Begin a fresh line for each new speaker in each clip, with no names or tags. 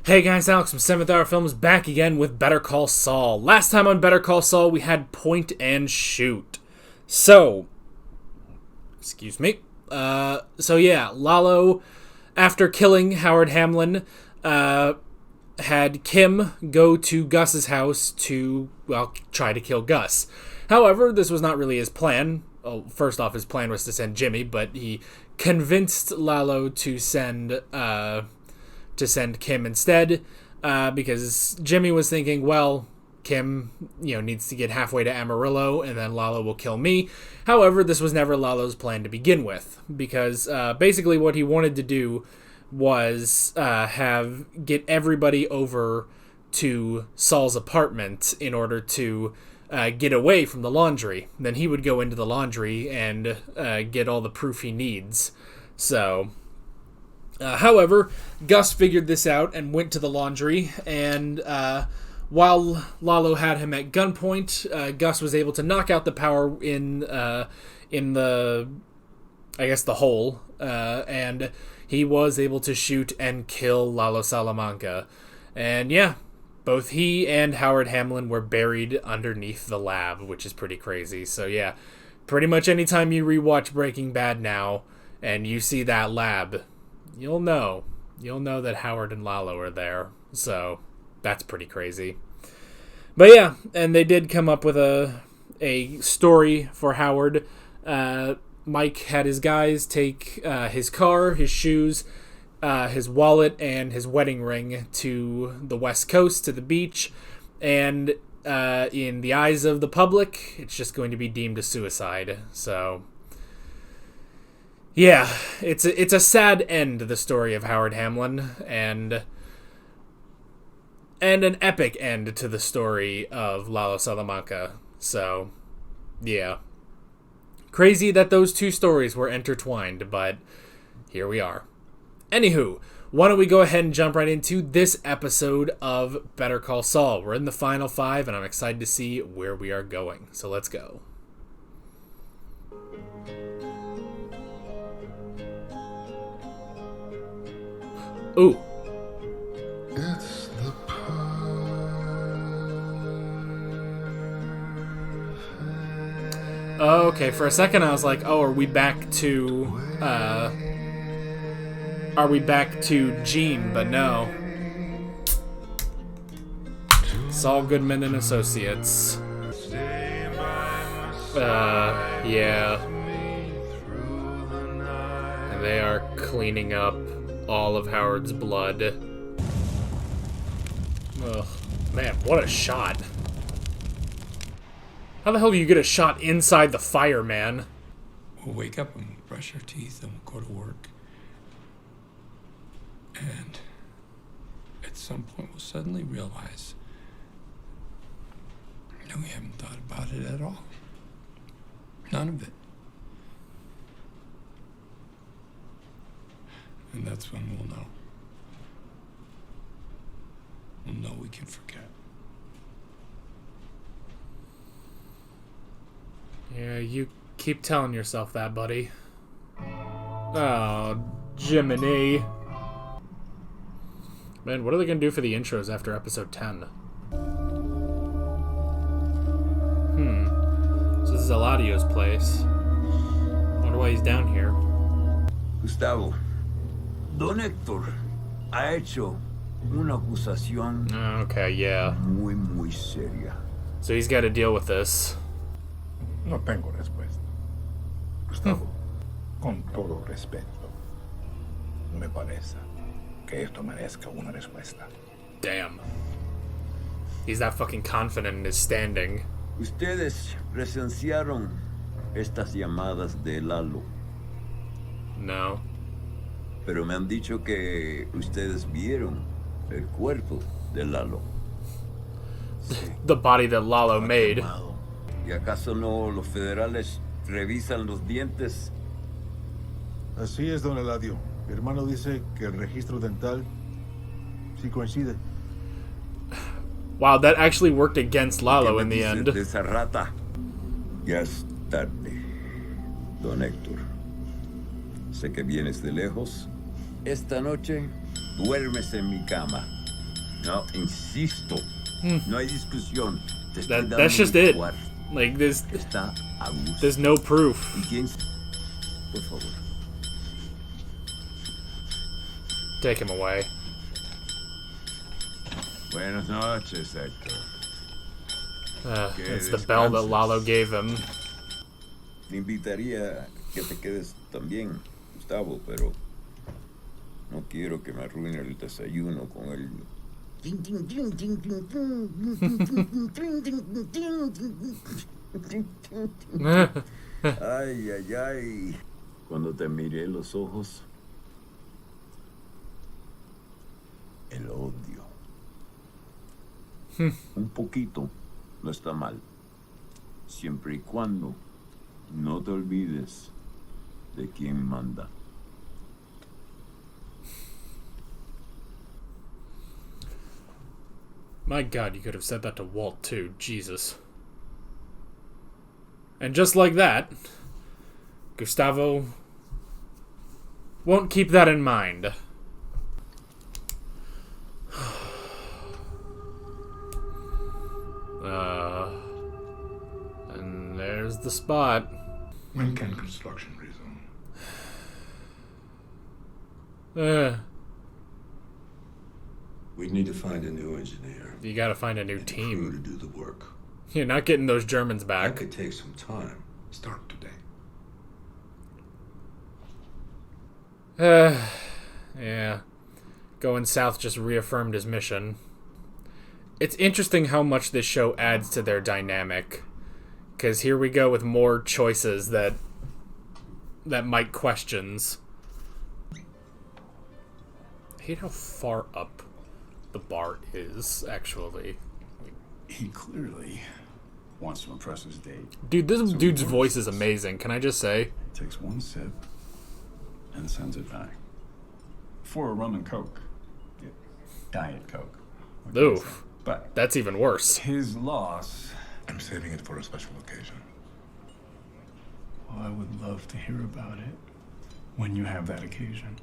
Hey guys, Alex from 7th Hour Films back again with Better Call Saul. Last time on Better Call Saul, we had point and shoot. So, excuse me. Lalo, after killing Howard Hamlin, had Kim go to Gus's house to, try to kill Gus. However, this was not really his plan. Well, first off, his plan was to send Jimmy, but he convinced Lalo to send Kim instead, because Jimmy was thinking, well, Kim, needs to get halfway to Amarillo, and then Lalo will kill me. However, this was never Lalo's plan to begin with, because basically what he wanted to do was get everybody over to Saul's apartment in order to get away from the laundry. Then he would go into the laundry and get all the proof he needs. So... however, Gus figured this out and went to the laundry, and while Lalo had him at gunpoint, Gus was able to knock out the power in the hole, and he was able to shoot and kill Lalo Salamanca. And yeah, both he and Howard Hamlin were buried underneath the lab, which is pretty crazy. So yeah, pretty much anytime you rewatch Breaking Bad now, and you see that lab, you'll know that Howard and Lalo are there. So that's pretty crazy. But yeah, and they did come up with a story for Howard. Mike had his guys take his car, his shoes, his wallet, and his wedding ring to the West Coast, to the beach. And in the eyes of the public, it's just going to be deemed a suicide. So... yeah, it's a sad end to the story of Howard Hamlin, and an epic end to the story of Lalo Salamanca. So, yeah. Crazy that those two stories were intertwined, but here we are. Anywho, why don't we go ahead and jump right into this episode of Better Call Saul. We're in the final 5, and I'm excited to see where we are going. So let's go. Ooh.
It's the
Okay, for a second I was like, oh, are we back to Gene? But no. Saul Goodman and Associates. Yeah. And they are cleaning up all of Howard's blood. Ugh. Man, what a shot. How the hell do you get a shot inside the fire, man?
We'll wake up and brush our teeth and we'll go to work. And at some point we'll suddenly realize that we haven't thought about it at all. None of it. And that's when we'll know. We'll know we can forget.
Yeah, you keep telling yourself that, buddy. Oh, Jiminy. Man, what are they gonna do for the intros after episode 10? So this is Eladio's place. Wonder why he's down here.
Gustavo, Don Héctor ha hecho una acusación
Okay, yeah.
muy seria.
So he's got to deal with this.
No tengo respuesta. Gustavo, con todo respeto, no me parece que esto merezca una respuesta.
Damn. He's that fucking confident in his standing.
Ustedes presenciaron estas llamadas de Lalo,
No.
pero me han dicho que ustedes vieron el cuerpo de Lalo.
The body that Lalo made.
¿Y acaso no los federales revisan los dientes?
Así es, don Eladio. Mi hermano dice que el registro dental sí coincide.
Wow, that actually worked against Lalo in the
¿Qué me
end.
dices de esa rata? Ya es tarde, don Héctor. Sé que vienes de lejos. Esta noche duermes en mi cama. No, insisto. No hay discusión. Te estoy dando
That's just
mi
it.
cuarto.
Like,
Está a gusto.
there's no proof.
¿Y quién? Por favor.
Take him away.
Buenas noches, Héctor.
It's the bell that Lalo gave him.
Te invitaría a que te quedes también, Gustavo, pero no quiero que me arruine el desayuno con el... Ay, ay, ay. Cuando te miré los ojos, el odio. Un poquito no está mal, siempre y cuando no te olvides de quién manda.
My God, you could have said that to Walt too. Jesus. And just like that, Gustavo won't keep that in mind. And there's the spot.
When can construction resume?
We need to find a new engineer.
You gotta find a new
and a crew to
team.
do the work.
You're not getting those Germans
That
back.
could take some time.
Start today.
Yeah. Going south just reaffirmed his mission. It's interesting how much this show adds to their dynamic. Because here we go with more choices that Mike questions. I hate how far up the bar is, actually.
He clearly wants to impress his date.
Dude, this
So
dude's
he
voice
works.
is amazing. Can I just say?
Takes one sip and sends it back. For a rum and coke. Yeah, Diet Coke. What can I say?
Oof.
But
That's even worse.
his loss,
I'm saving it for a special occasion.
well, I would love to hear about it when you have that occasion.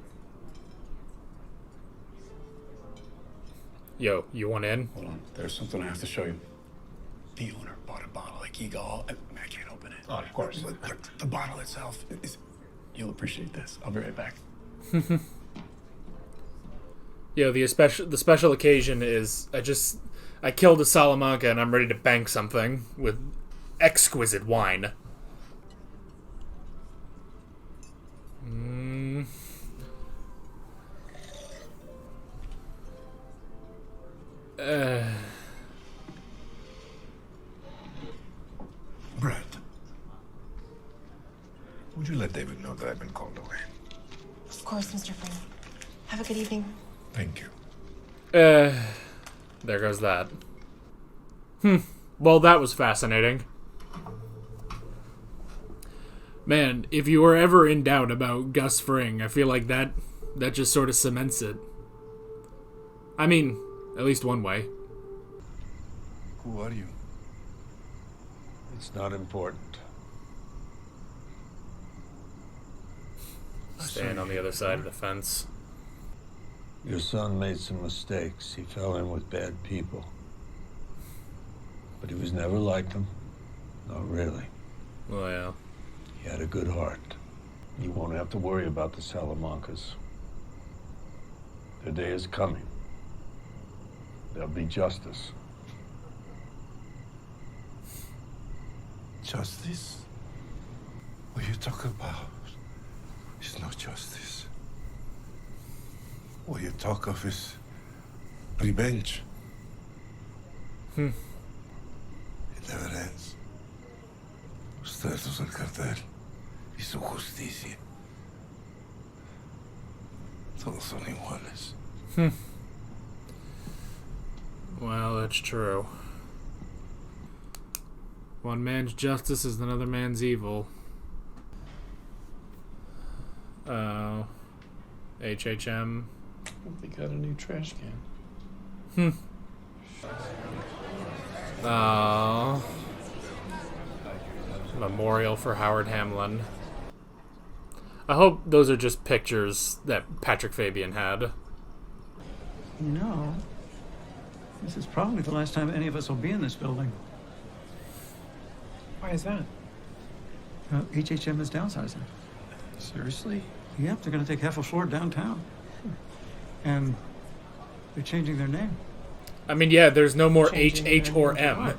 Yo, you want in?
Hold on, there's something I have to show you. The owner bought a bottle like Eagle. I can't open it.
Oh, of course.
But the bottle itself is. You'll appreciate this. I'll be right back.
Yo, the special occasion is I killed a Salamanca and I'm ready to bank something with exquisite wine.
Brett, would you let David know that I've been called away?
Of course, Mr. Frame. Have a good evening.
Thank you.
There goes that. Well, that was fascinating. Man, if you were ever in doubt about Gus Fring, I feel like that just sort of cements it. I mean, at least one way.
Who are you?
It's not important.
Staying on the other side of the fence.
Your son made some mistakes. He fell in with bad people. But he was never like them. Not really.
Well, yeah.
He had a good heart. You won't have to worry about the Salamancas. Their day is coming. There'll be justice.
Justice? What you talk about is not justice. What you talk of is revenge. It never ends. Ustedes el cartel y su justicia. Todos son iguales.
Well, that's true. One man's justice is another man's evil. Oh. HHM.
They got a new trash can.
Oh. Memorial for Howard Hamlin. I hope those are just pictures that Patrick Fabian had.
You know, This is probably the last time any of us will be in this building.
Why is that?
HHM is downsizing.
Seriously?
Yep, they're going to take half a floor downtown. And they're changing their name.
I mean, yeah, there's no more
Changing
HH
their
or
name to
M.
what?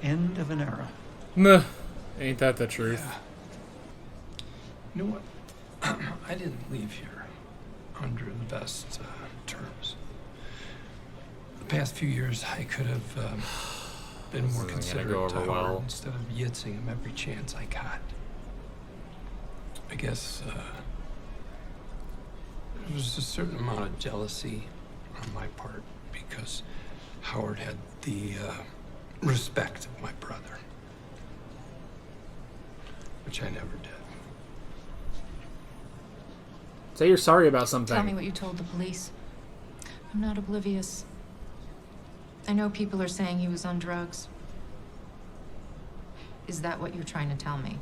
End of an era.
Meh. Ain't that the truth?
Yeah. You know what? I didn't leave here under the best terms. The past few years, I could have been more
This isn't
considerate
gonna go
to
over
Howard
well.
instead of yitzing him every chance I got. I guess there was a certain amount of jealousy on my part because Howard had the respect of my brother, which I never did.
Say you're sorry about something.
Tell me what you told the police. I'm not oblivious. I know people are saying he was on drugs. Is that what you're trying to tell me?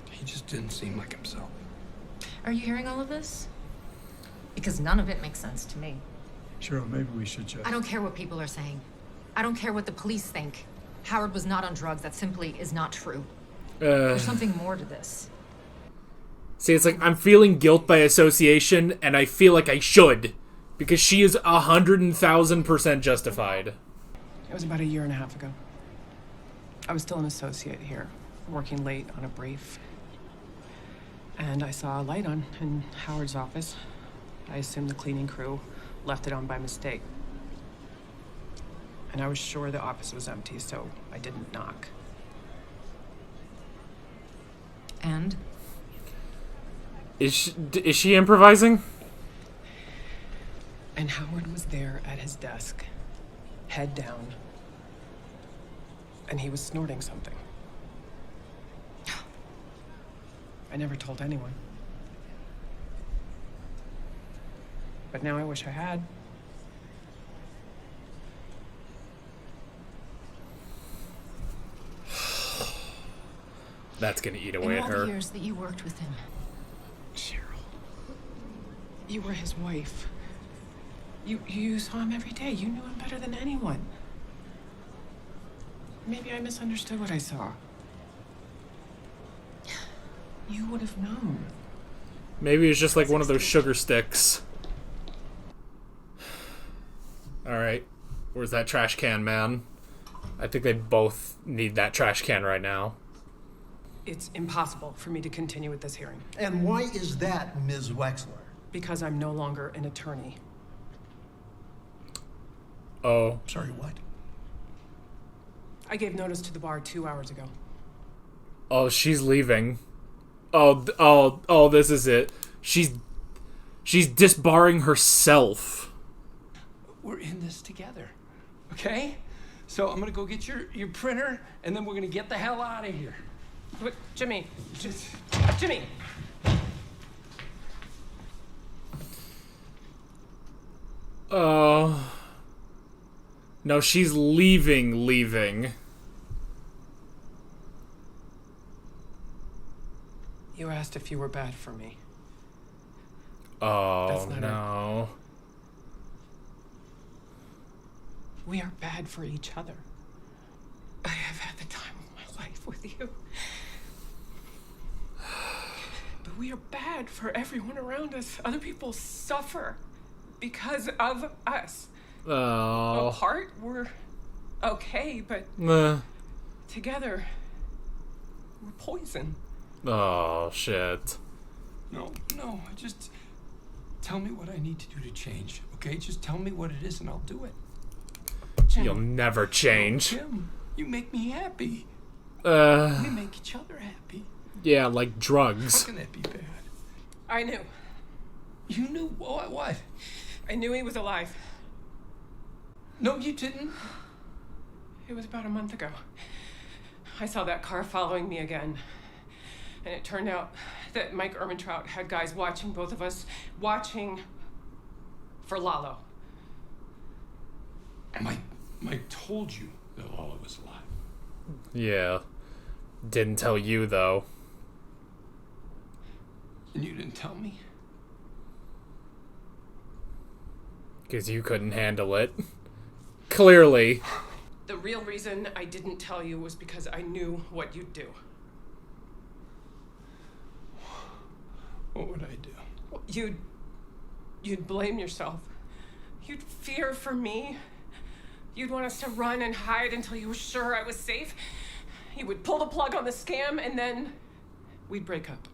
He just didn't seem like himself.
Are you hearing all of this? Because none of it makes sense to me.
Cheryl, maybe we should just...
I don't care what people are saying. I don't care what the police think. Howard was not on drugs. That simply is not true. There's something more to this.
See, it's like I'm feeling guilt by association, and I feel like I should, because she is 100,000% justified.
It was about a year and a half ago. I was still an associate here, working late on a brief. And I saw a light on in Howard's office. I assumed the cleaning crew left it on by mistake. And I was sure the office was empty, so I didn't knock.
And?
Is she improvising?
And Howard was there at his desk, head down. And he was snorting something. I never told anyone. But now I wish I had.
That's gonna eat away
In
at
all
her.
the years that you worked with him.
Cheryl, you were his wife. You saw him every day. You knew him better than anyone. Maybe I misunderstood what I saw. You would have known.
Maybe it's just like one of those sugar sticks. Alright. Where's that trash can, man? I think they both need that trash can right now.
It's impossible for me to continue with this hearing.
And why is that, Ms. Wexler?
Because I'm no longer an attorney.
Oh.
Sorry, what?
I gave notice to the bar 2 hours ago.
Oh, she's leaving. Oh, this is it. She's disbarring herself.
We're in this together, okay? So I'm gonna go get your printer, and then we're gonna get the hell out of here.
But, Jimmy, Jimmy!
Oh. No, she's leaving.
You asked if you were bad for me.
Oh,
That's not
no.
We are bad for each other. I have had the time of my life with you. But we are bad for everyone around us. Other people suffer because of us.
Oh.
Apart, we're okay, but together, we're poison.
Oh, shit.
No, just tell me what I need to do to change, okay? Just tell me what it is and I'll do it.
Jim,
You'll never change.
Jim, you make me happy. We make each other happy.
Yeah, like drugs.
How can that be bad?
I knew.
You knew what?
I knew he was alive.
No, you didn't.
It was about a month ago. I saw that car following me again. And it turned out that Mike Ehrmantraut had guys watching both of us, watching for Lalo.
Mike told you that Lalo was alive.
Yeah. Didn't tell you, though.
And you didn't tell me?
Because you couldn't handle it. Clearly.
The real reason I didn't tell you was because I knew what you'd do.
What would I do?
You'd blame yourself. You'd fear for me. You'd want us to run and hide until you were sure I was safe. You would pull the plug on the scam, and then we'd break up.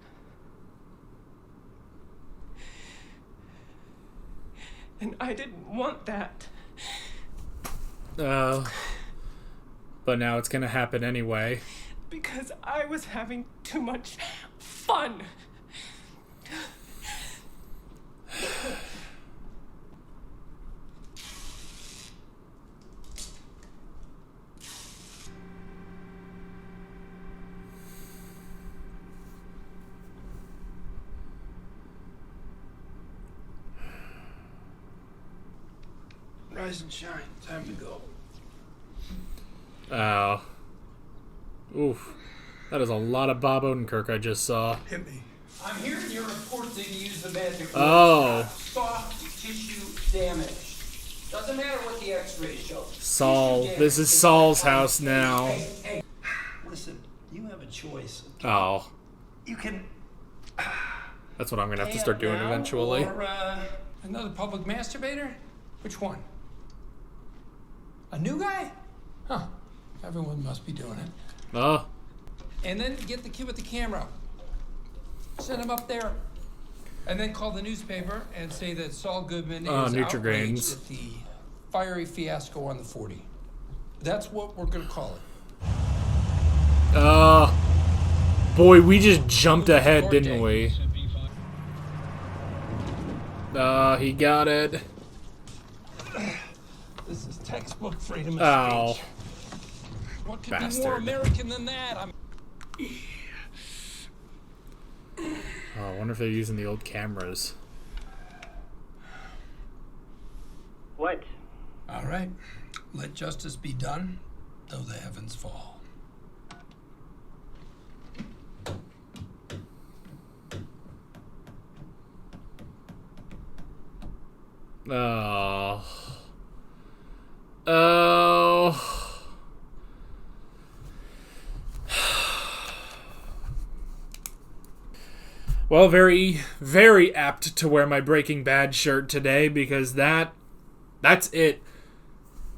And I didn't want that.
But now it's gonna happen anyway.
Because I was having too much fun.
Rise and shine. Time to go.
Oh. Oof. That is a lot of Bob Odenkirk I just saw.
Hit me.
I'm hearing your report that you used the magic
Oh.
soft tissue damage. Doesn't matter what the x-rays show.
Saul. This is Saul's house now.
Hey. Listen, you have a choice.
Oh.
You can...
That's what I'm gonna have to start doing eventually.
Or, another public masturbator? Which one? A new guy? Huh. Everyone must be doing it.
Oh.
And then get the kid with the camera. Send him up there. And then call the newspaper and say that Saul Goodman is outraged at the fiery fiasco on the 40. That's what we're going to call it.
Boy, we just jumped ahead, didn't we? He got it.
This is textbook freedom
Oh.
of speech. What could
Bastard.
be more American than that?
Oh, I wonder if they're using the old cameras.
What?
All right. Let justice be done, though the heavens fall.
Oh. Oh. Well, very, very apt to wear my Breaking Bad shirt today because that's it.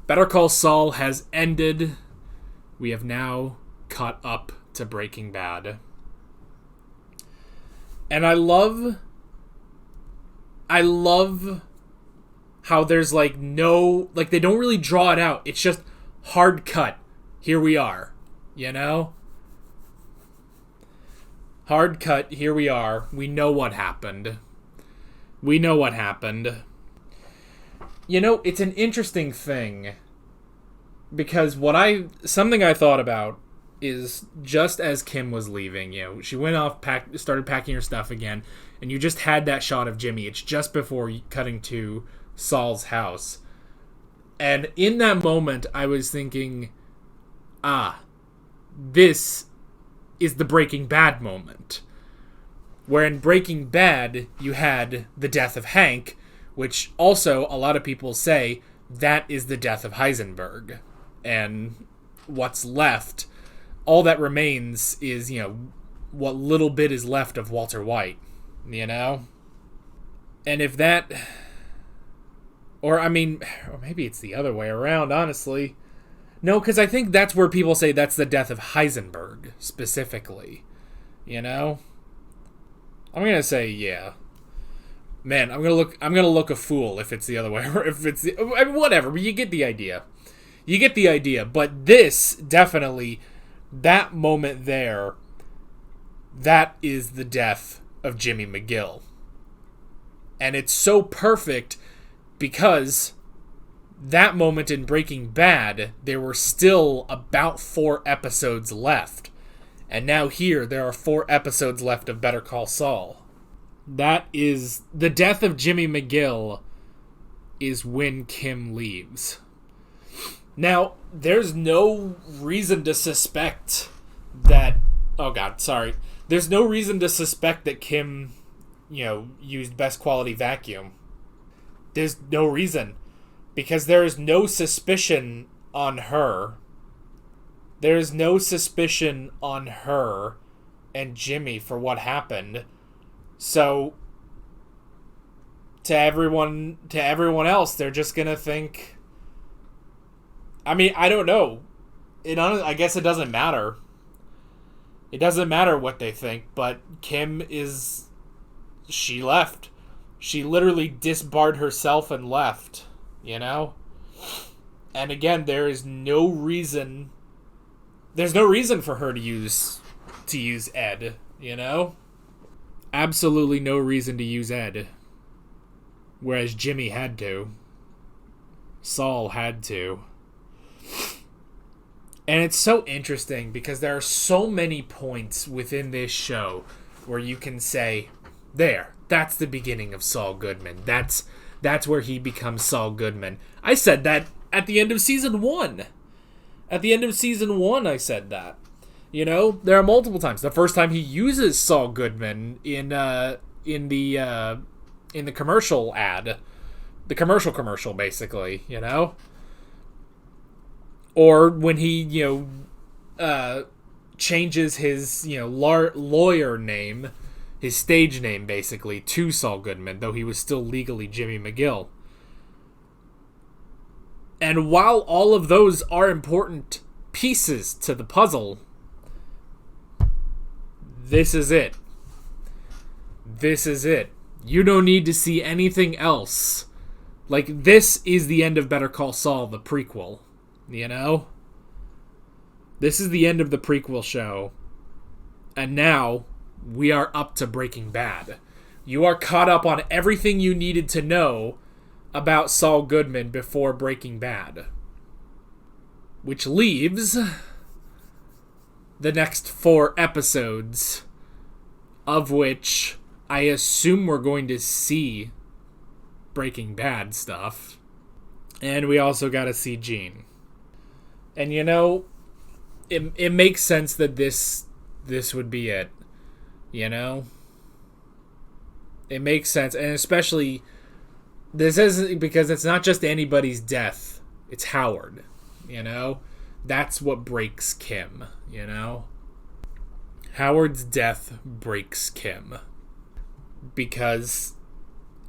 Better Call Saul has ended. We have now caught up to Breaking Bad. And I love how there's they don't really draw it out. It's just hard cut. Here we are, you know? Hard cut, here we are. We know what happened. You know, it's an interesting thing because something I thought about is just as Kim was leaving, she went off, started packing her stuff again, and you just had that shot of Jimmy. It's just before cutting to Saul's house. And in that moment, I was thinking, this is the Breaking Bad moment. Where in Breaking Bad, you had the death of Hank, which also a lot of people say that is the death of Heisenberg. And what's left, all that remains is, what little bit is left of Walter White, And if that... Or maybe it's the other way around, honestly. No, because I think that's where people say that's the death of Heisenberg, specifically. I'm gonna say, yeah. Man, I'm gonna look a fool if it's the other way, or if it's whatever, but you get the idea. But this, definitely, that moment there, that is the death of Jimmy McGill. And it's so perfect because that moment in Breaking Bad, there were still about 4 episodes left. And now here, there are 4 episodes left of Better Call Saul. That is... The death of Jimmy McGill is when Kim leaves. Now, there's no reason to suspect that... Oh god, sorry. There's no reason to suspect that Kim, used best quality vacuum. There's no reason. Because there is no suspicion on her. There is no suspicion on her and Jimmy for what happened. So to everyone else, they're just gonna think. I mean, I don't know. I guess it doesn't matter. It doesn't matter what they think, but she left. She literally disbarred herself and left, you know? And again, there's no reason for her to use Ed, you know? Absolutely no reason to use Ed. Whereas Jimmy had to. Saul had to. And it's so interesting because there are so many points within this show where you can say, that's the beginning of Saul Goodman. That's where he becomes Saul Goodman. I said that at the end of season 1. At the end of season 1, I said that. You know, there are multiple times. The first time he uses Saul Goodman in the commercial ad, the commercial basically, you know, or when he changes his lawyer name, his stage name basically, to Saul Goodman, though he was still legally Jimmy McGill. And while all of those are important pieces to the puzzle, this is it. This is it. You don't need to see anything else. Like, this is the end of Better Call Saul, the prequel. You know? This is the end of the prequel show. And now, we are up to Breaking Bad. You are caught up on everything you needed to know about Saul Goodman before Breaking Bad. Which leaves the next 4 episodes, of which I assume we're going to see Breaking Bad stuff. And we also got to see Gene. And you know, it makes sense that this would be it. You know? It makes sense. And especially, this isn't because it's not just anybody's death. It's Howard. You know? That's what breaks Kim. You know? Howard's death breaks Kim. Because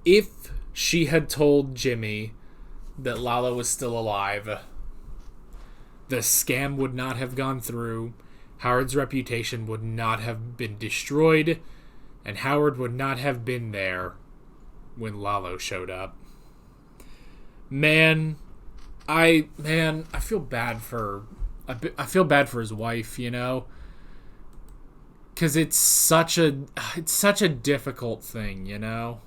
if she had told Jimmy that Lalo was still alive, the scam would not have gone through, Howard's reputation would not have been destroyed, and Howard would not have been there when Lalo showed up. I feel bad for his wife, you know? Because it's such a difficult thing, you know?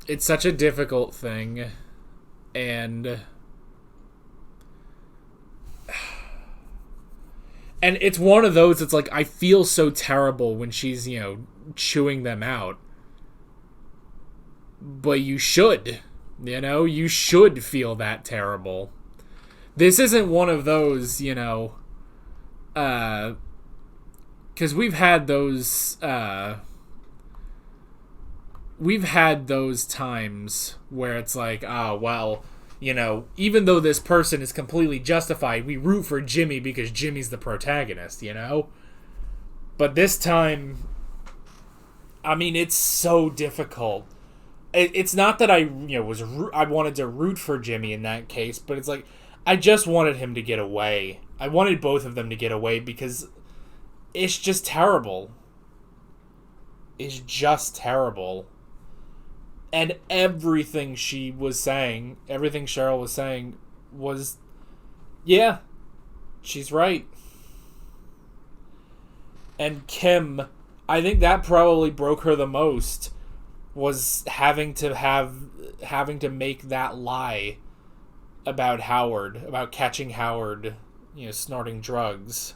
It's such a difficult thing, and it's one of those, it's like, I feel so terrible when she's, chewing them out. But you should, you should feel that terrible. This isn't one of those, because we've had those times where it's like, even though this person is completely justified, we root for Jimmy because Jimmy's the protagonist, But this time, it's so difficult. It's not that I wanted to root for Jimmy in that case, but it's like, I just wanted him to get away. I wanted both of them to get away because it's just terrible. It's just terrible. And everything she was saying, everything Cheryl was saying was, yeah, she's right. And Kim, I think that probably broke her the most, was having to make that lie about Howard, about catching Howard, snorting drugs.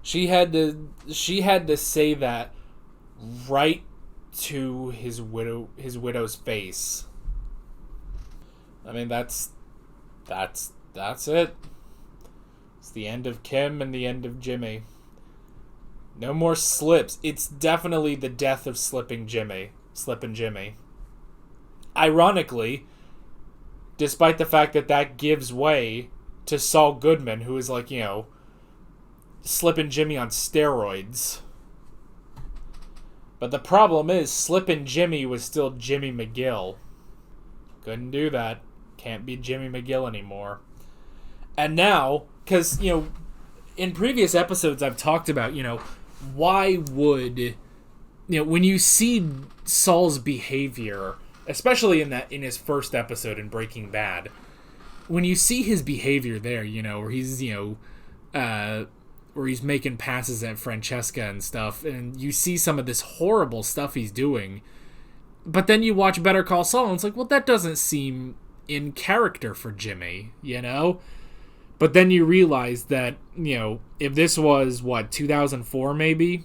She had to say that right to his widow's face. That's it. It's the end of Kim and the end of Jimmy. No more slips. It's definitely the death of slipping Jimmy. Slip and Jimmy. Ironically, despite the fact that gives way to Saul Goodman, who is like, Slip and Jimmy on steroids. But the problem is, Slip and Jimmy was still Jimmy McGill. Couldn't do that. Can't be Jimmy McGill anymore. And now, because, in previous episodes I've talked about, why would, when you see Saul's behavior, especially in his first episode in Breaking Bad, when you see his behavior there, where he's, where he's making passes at Francesca and stuff, and you see some of this horrible stuff he's doing, but then you watch Better Call Saul, and it's like, well, that doesn't seem in character for Jimmy, But then you realize that, if this was, 2004 maybe?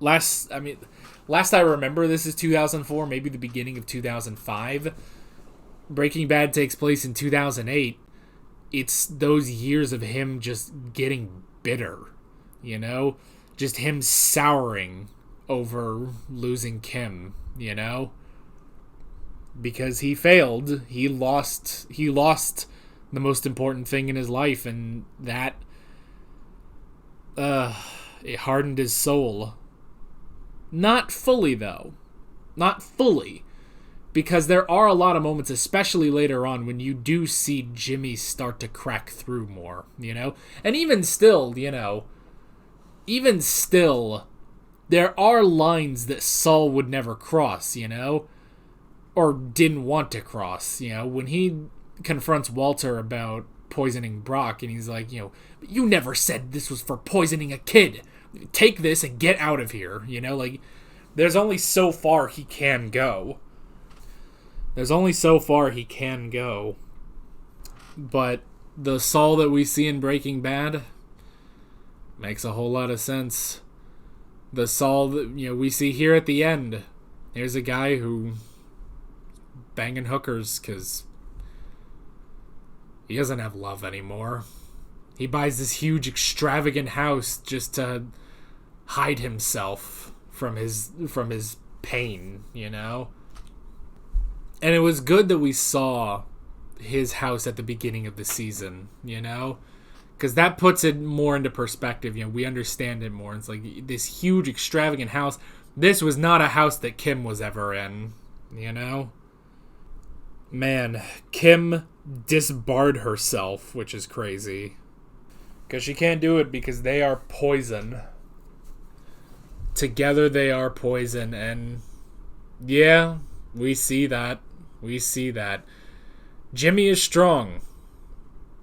Last I remember, this is 2004, maybe the beginning of 2005. Breaking Bad takes place in 2008. It's those years of him just getting bitter, Just him souring over losing Kim, Because he failed. He lost the most important thing in his life, and that it hardened his soul. Not fully, though. Not fully. Because there are a lot of moments, especially later on, when you do see Jimmy start to crack through more, And even still, there are lines that Saul would never cross, Or didn't want to cross, When he confronts Walter about poisoning Brock, and he's like, you never said this was for poisoning a kid. Take this and get out of here, There's only so far he can go. But the Saul that we see in Breaking Bad makes a whole lot of sense. The Saul that, we see here at the end, there's a guy who banging hookers because he doesn't have love anymore. He buys this huge, extravagant house just to hide himself from his pain, And it was good that we saw his house at the beginning of the season, Because that puts it more into perspective, we understand it more. It's like this huge, extravagant house. This was not a house that Kim was ever in, Man, Kim disbarred herself, which is crazy. Because she can't do it because they are poison. Together they are poison, and yeah, we see that. Jimmy is strong,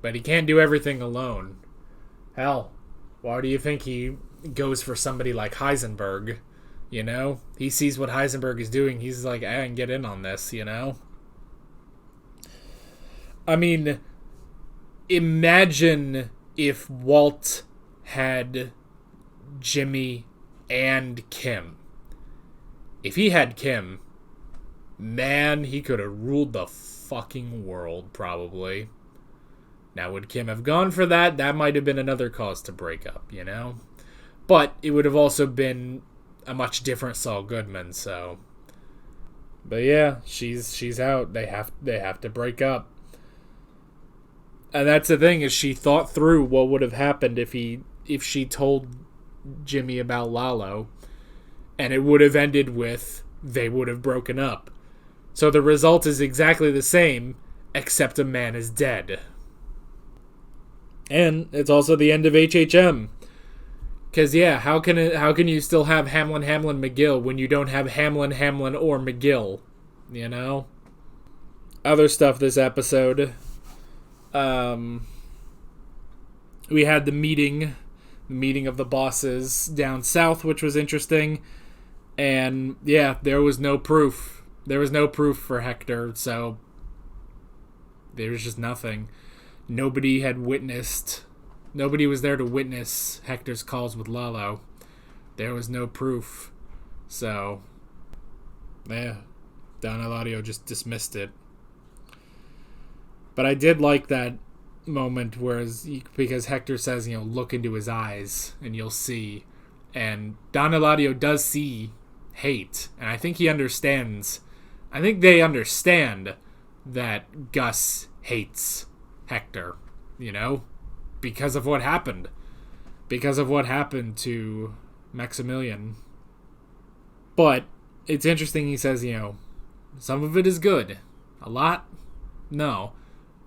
but he can't do everything alone. Hell, why do you think he goes for somebody like Heisenberg? He sees what Heisenberg is doing. He's like, I can get in on this, I mean, imagine if Walt had Jimmy and Kim. If he had Kim, man, he could have ruled the fucking world, probably. Now, would Kim have gone for that? That might have been another cause to break up, But it would have also been a much different Saul Goodman, so. But yeah, she's out. They have to break up. And that's the thing, is she thought through what would have happened if she told Jimmy about Lalo, and it would have ended with they would have broken up. So the result is exactly the same, except a man is dead. And it's also the end of HHM. Because yeah, how can you still have Hamlin, McGill when you don't have Hamlin, or McGill? Other stuff this episode. We had the meeting of the bosses down south, which was interesting. And yeah, there was no proof. There was no proof for Hector, so there was just nothing. Nobody was there to witness Hector's calls with Lalo. There was no proof. So, yeah, Don Eladio just dismissed it. But I did like that moment because Hector says, look into his eyes and you'll see. And Don Eladio does see hate. And I think he understands. I think they understand that Gus hates Hector, you know, because of what happened. Because of what happened to Maximilian. But it's interesting, he says, you know, some of it is good. A lot? No.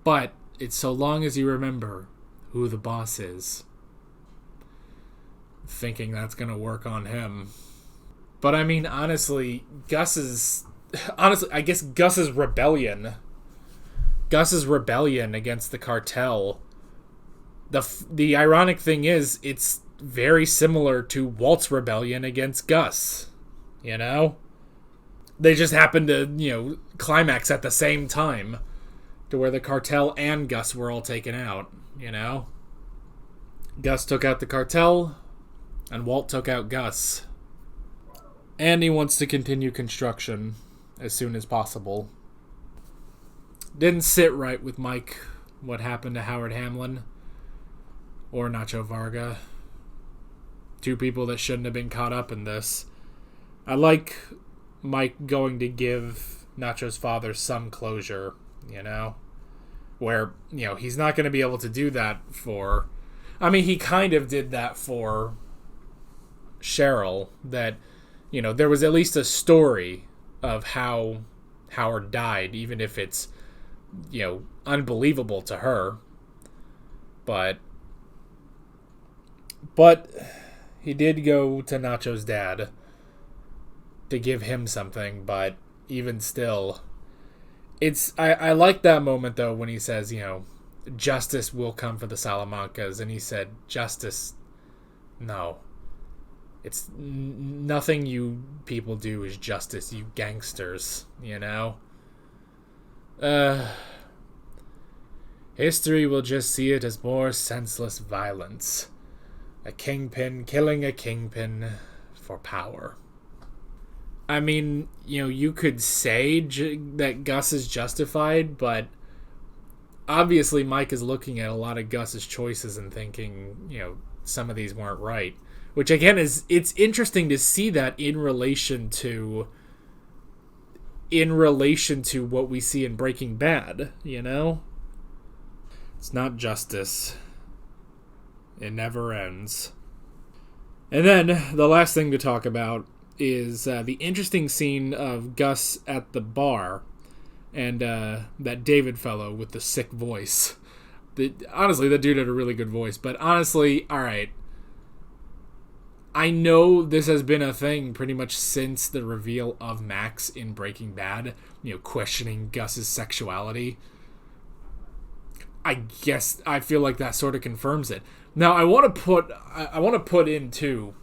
But it's so long as you remember who the boss is. Thinking that's going to work on him. But I mean, honestly, I guess Gus's rebellion against the cartel. The ironic thing is, it's very similar to Walt's rebellion against Gus. You know? They just happen to, you know, climax at the same time. To where the cartel and Gus were all taken out, you know? Gus took out the cartel, and Walt took out Gus. And he wants to continue construction as soon as possible. Didn't sit right with Mike what happened to Howard Hamlin or Nacho Varga. Two people that shouldn't have been caught up in this. I like Mike going to give Nacho's father some closure, you know? Where, you know, he's not going to be able to do that for... I mean, he kind of did that for Cheryl, that, you know, there was at least a story of how Howard died, even if it's, you know, unbelievable to her. But he did go to Nacho's dad to give him something, but even still... I like that moment, though, when he says, you know, justice will come for the Salamancas, and he said, justice, no. It's nothing you people do is justice, you gangsters, you know? History will just see it as more senseless violence. A kingpin killing a kingpin for power. I mean, you know, you could say that Gus is justified, but obviously Mike is looking at a lot of Gus's choices and thinking, you know, some of these weren't right. Which, again, it's interesting to see that in relation to what we see in Breaking Bad, you know? It's not justice. It never ends. And then, the last thing to talk about is the interesting scene of Gus at the bar and that David fellow with the sick voice. Honestly, that dude had a really good voice. But honestly, alright. I know this has been a thing pretty much since the reveal of Max in Breaking Bad. You know, questioning Gus's sexuality. I guess I feel like that sort of confirms it. Now, I want to put in, too,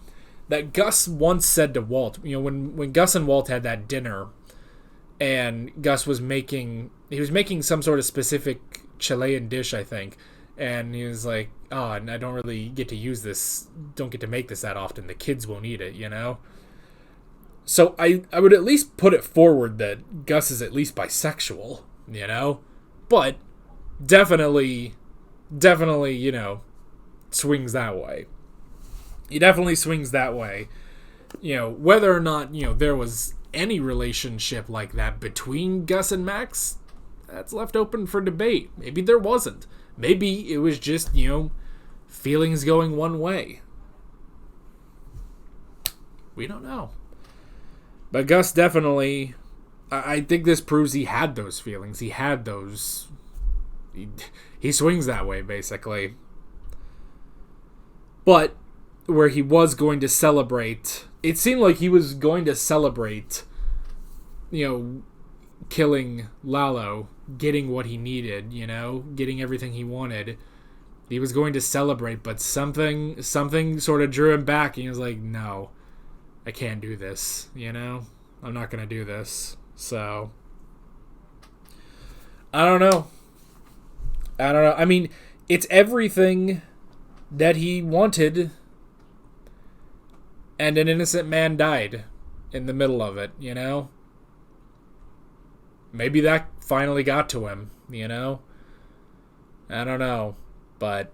that Gus once said to Walt, you know, when Gus and Walt had that dinner, and Gus was making some sort of specific Chilean dish, I think, and he was like, oh, and I don't really get to use this, don't get to make this that often, the kids won't eat it, you know? So I would at least put it forward that Gus is at least bisexual, you know? But definitely, you know, swings that way. He definitely swings that way. You know, whether or not, you know, there was any relationship like that between Gus and Max, that's left open for debate. Maybe there wasn't. Maybe it was just, you know, feelings going one way. We don't know. But Gus definitely, I think this proves he had those feelings. He had those... He swings that way, basically. But where he was going to celebrate, it seemed like he was going to celebrate, you know, killing Lalo, getting what he needed, you know, getting everything he wanted. He was going to celebrate, but something sort of drew him back, and he was like, no, I can't do this, you know? I'm not going to do this. So, I don't know. I mean, it's everything that he wanted, and an innocent man died in the middle of it, you know? Maybe that finally got to him, you know? I don't know, but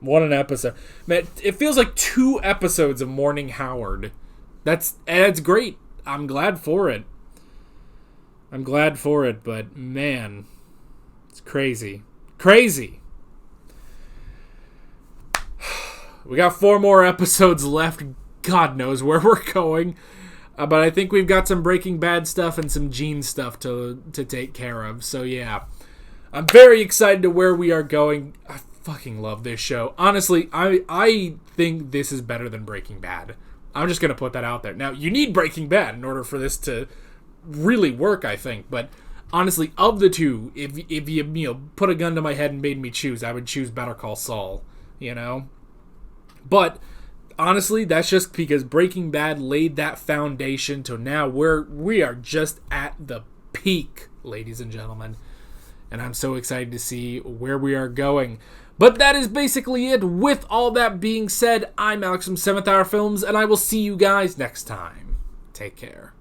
What an episode. Man, it feels like 2 episodes of Morning Howard. That's great. I'm glad for it. But man, it's crazy. Crazy! We got 4 more episodes left. God knows where we're going. But I think we've got some Breaking Bad stuff and some Gene stuff to take care of. So yeah, I'm very excited to where we are going. I fucking love this show. Honestly, I think this is better than Breaking Bad. I'm just going to put that out there. Now, you need Breaking Bad in order for this to really work, I think. But honestly, of the two, if you put a gun to my head and made me choose, I would choose Better Call Saul, But honestly, that's just because Breaking Bad laid that foundation to now we are just at the peak, ladies and gentlemen. And I'm so excited to see where we are going. But that is basically it. With all that being said, I'm Alex from 7th Hour Films, and I will see you guys next time. Take care.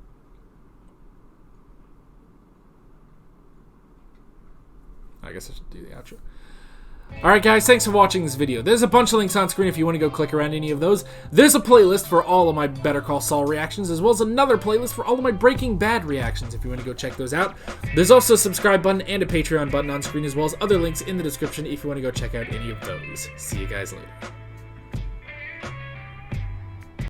I guess I should do the outro. Alright guys, thanks for watching this video. There's a bunch of links on screen if you want to go click around any of those. There's a playlist for all of my Better Call Saul reactions, as well as another playlist for all of my Breaking Bad reactions if you want to go check those out. There's also a subscribe button and a Patreon button on screen, as well as other links in the description if you want to go check out any of those. See you guys later.